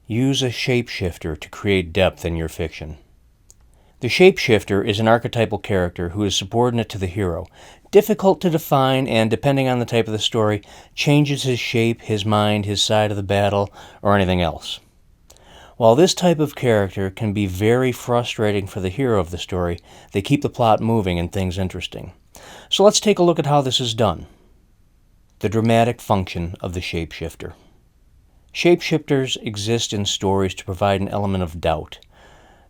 Use a shapeshifter to create depth in your fiction. The shapeshifter is an archetypal character who is subordinate to the hero, difficult to define, and, depending on the type of the story, changes his shape, his mind, his side of the battle, or anything else. While this type of character can be very frustrating for the hero of the story, they keep the plot moving and things interesting. So let's take a look at how this is done. The dramatic function of the shapeshifter. Shapeshifters exist in stories to provide an element of doubt.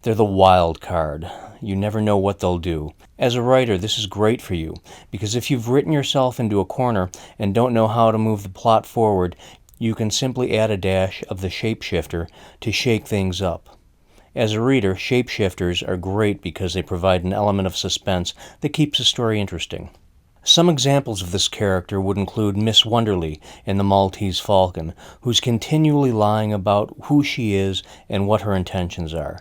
They're the wild card. You never know what they'll do. As a writer, this is great for you, because if you've written yourself into a corner and don't know how to move the plot forward, you can simply add a dash of the shapeshifter to shake things up. As a reader, shapeshifters are great because they provide an element of suspense that keeps the story interesting. Some examples of this character would include Miss Wonderly in The Maltese Falcon, who's continually lying about who she is and what her intentions are.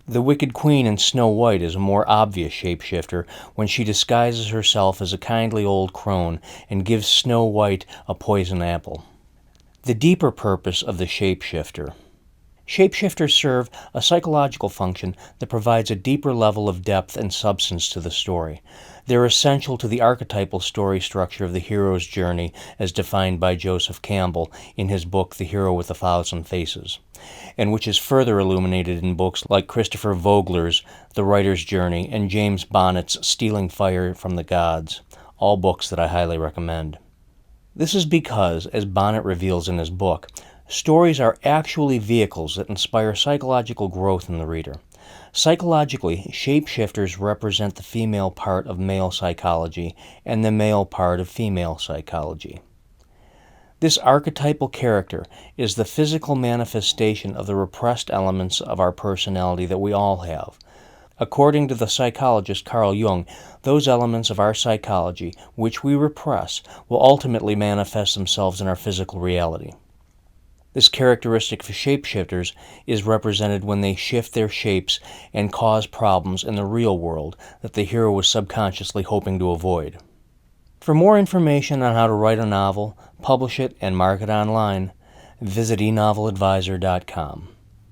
The Wicked Queen in Snow White is a more obvious shapeshifter when she disguises herself as a kindly old crone and gives Snow White a poison apple. The deeper purpose of the shapeshifter. Shapeshifters serve a psychological function that provides a deeper level of depth and substance to the story. They're essential to the archetypal story structure of the hero's journey as defined by Joseph Campbell in his book The Hero with a Thousand Faces, and which is further illuminated in books like Christopher Vogler's The Writer's Journey and James Bonnet's Stealing Fire from the Gods, all books that I highly recommend. This is because, as Bonnet reveals in his book, stories are actually vehicles that inspire psychological growth in the reader. Psychologically, shapeshifters represent the female part of male psychology and the male part of female psychology. This archetypal character is the physical manifestation of the repressed elements of our personality that we all have. According to the psychologist Carl Jung, those elements of our psychology which we repress will ultimately manifest themselves in our physical reality. This characteristic of shapeshifters is represented when they shift their shapes and cause problems in the real world that the hero was subconsciously hoping to avoid. For more information on how to write a novel, publish it, and market online, visit enoveladvisor.com.